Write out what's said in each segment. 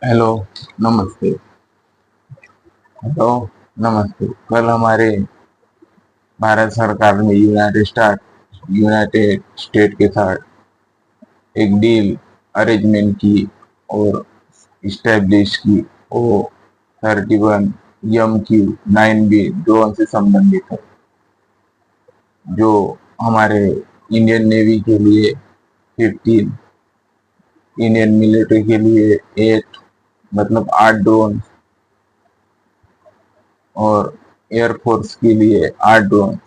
Hello. नमस्ते। Hello. नमस्ते। कल हमारे भारत सरकार ने यूनाइटेड स्टेट के साथ एक डील अरेंजमेंट की और इस्टेब्लिश की। वो 31 MQ-9B ड्रोन से संबंधित है, जो हमारे इंडियन नेवी के लिए 15, इंडियन मिलिट्री के लिए 8, मतलब 8 ड्रोन, और एयरफोर्स के लिए 8 ड्रोन,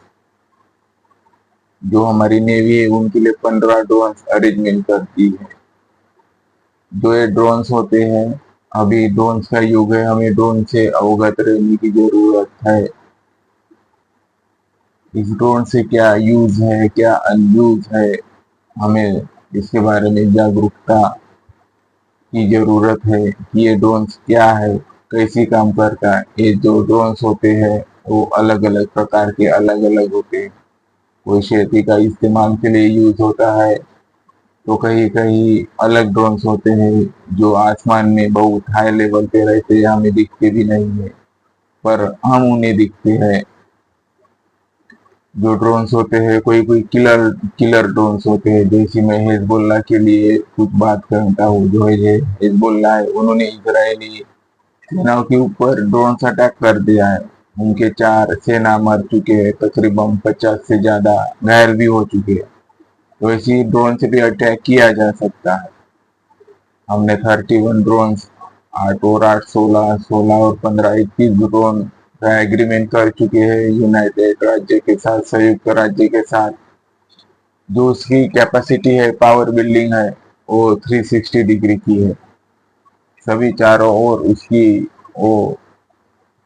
जो हमारी नेवी है उनके लिए 15 ड्रोन अरेंजमेंट करती है। जो ये ड्रोन्स होते हैं, अभी ड्रोन्स का युग है, हमें ड्रोन से अवगत रहने की जरूरत है। इस ड्रोन से क्या यूज है, क्या अनयूज है, हमें इसके बारे में जागरूकता की जरूरत है कि ये ड्रोन्स क्या है, कैसी काम करता है। ये जो ड्रोन्स होते हैं वो अलग अलग प्रकार के अलग अलग होते हैं। कोई खेती का इस्तेमाल के लिए यूज होता है, तो कहीं कहीं अलग ड्रोन्स होते हैं जो आसमान में बहुत हाई लेवल पे रहते हैं, हमें दिखते भी नहीं है पर हम उन्हें दिखते हैं। जो ड्रोन्स होते हैं, कोई कोई किलर किलर ड्रोन्स होते हैं। जैसे मैं हिजबुल्लाह के लिए कुछ बात करता हूँ। जो है हिजबुल्लाह है, उन्होंने इजरायली सेनाओं के ऊपर ड्रोन अटैक कर दिया है। उनके 4 सेना मर चुके हैं, तकरीबन 50 से ज्यादा घायल भी हो चुके हैं। तो इसी ड्रोन से भी अटैक किया जा सकता है। हमने 31 ड्रोन, 8 और 8, 16, 16 और 15, 21 ड्रोन का एग्रीमेंट कर चुके हैं यूनाइटेड राज्य के साथ, संयुक्त राज्य के साथ। जो उसकी कैपेसिटी है, पावर बिल्डिंग है, वो 360 डिग्री की है। सभी चारों ओर उसकी वो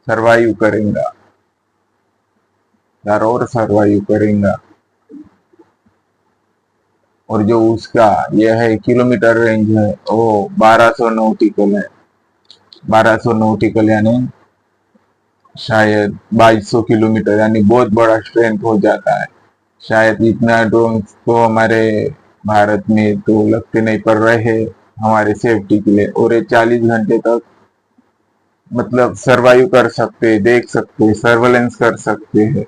सरवाइव करेगा, चारों ओर सरवाइव करेगा। और जो उसका यह है किलोमीटर रेंज है, वो 1200 नॉटिकल है। 1200 नॉटिकल यानी शायद 2200 किलोमीटर, यानी बहुत बड़ा स्ट्रेंथ हो जाता है। शायद इतना ड्रोन तो हमारे भारत में तो लगते नहीं पड़ रहे हैं हमारे सेफ्टी के लिए। और ये 40 घंटे तक मतलब सरवाइव कर सकते हैं, देख सकते हैं, सर्वेलेंस कर सकते हैं।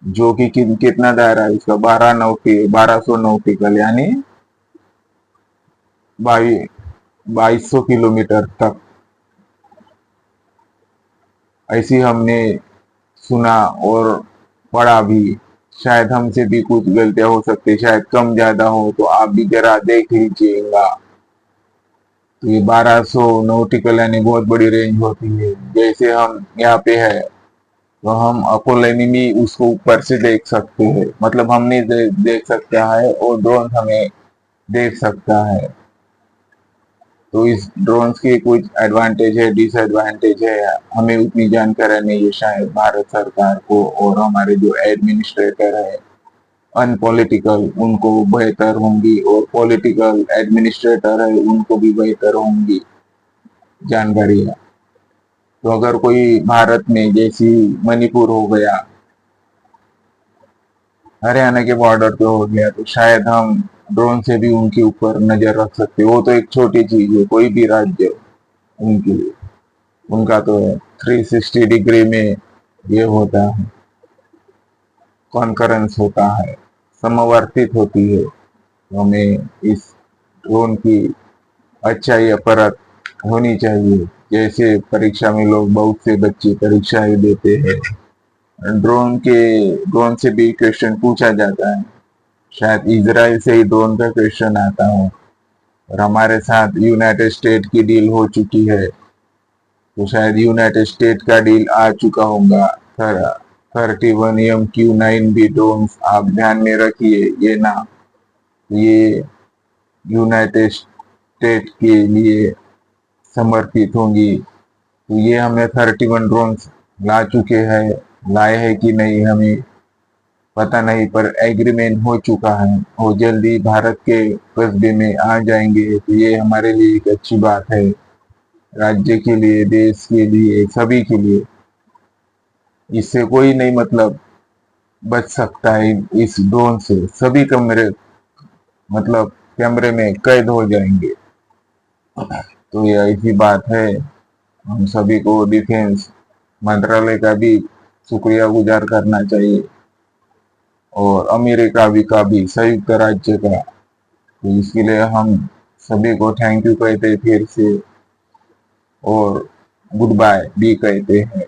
जो कि कितना दायरा है इसका, 1200 नॉटिकल यानी 2200 किलोमीटर तक। ऐसी हमने सुना और पढ़ा भी। शायद हमसे भी कुछ गलतियां हो सकती है, शायद कम ज्यादा हो, तो आप भी जरा देख लीजिएगा। तो ये 1200 नॉटिकल यानी बहुत बड़ी रेंज होती है। जैसे हम यहाँ पे है, तो हम अपोलोनी भी उसको ऊपर से देख सकते हैं, मतलब हम नहीं देख सकता है और ड्रोन हमें देख सकता है। तो इस ड्रोन्स के कुछ एडवांटेज है, डिसएडवांटेज है, हमें उतनी जानकारी नहीं है शायद भारत सरकार को। और हमारे जो एडमिनिस्ट्रेटर है अनपॉलिटिकल, उनको बेहतर होंगी, और पॉलिटिकल एडमिनिस्ट्रेटर है उनको भी बेहतर होंगी जानकारियां। तो अगर कोई भारत में जैसी मणिपुर हो गया, हरियाणा के बॉर्डर पे हो गया, तो शायद हम ड्रोन से भी उनके ऊपर नजर रख सकते। वो तो एक छोटी चीज है, कोई भी राज्य उनके लिए, उनका तो 360 डिग्री में ये होता है, कॉन्करेंस होता है, समवर्तित होती है। तो हमें इस ड्रोन की अच्छाई या परख होनी चाहिए। जैसे परीक्षा में लोग, बहुत से बच्चे परीक्षाएं देते हैं, ड्रोन से भी क्वेश्चन पूछा जाता है। शायद इजराइल से ही ड्रोन का क्वेश्चन आता हो। और हमारे साथ यूनाइटेड स्टेट की डील हो चुकी है, तो शायद यूनाइटेड स्टेट का डील आ चुका होगा। 31 MQ-9B ड्रोन आप ध्यान में रखिए। ये ना, ये यूनाइटेड स्टेट के लिए समर्पित होंगी। तो ये हमें 31 ड्रोन ला चुके हैं, लाए हैं कि नहीं हमें पता नहीं, पर एग्रीमेंट हो चुका है। और जल्दी भारत के कस्बे में आ जाएंगे, तो ये हमारे लिए एक अच्छी बात है। राज्य के लिए, देश के लिए, सभी के लिए। इससे कोई नहीं मतलब बच सकता है। इस ड्रोन से सभी कमरे, मतलब कैमरे में कैद हो जाएंगे। तो ये ऐसी बात है, हम सभी को डिफेंस मंत्रालय का भी शुक्रिया गुजार करना चाहिए और अमेरिका का भी संयुक्त राज्य का। तो इसके लिए हम सभी को थैंक यू कहते हैं फिर से और गुड बाय भी कहते हैं।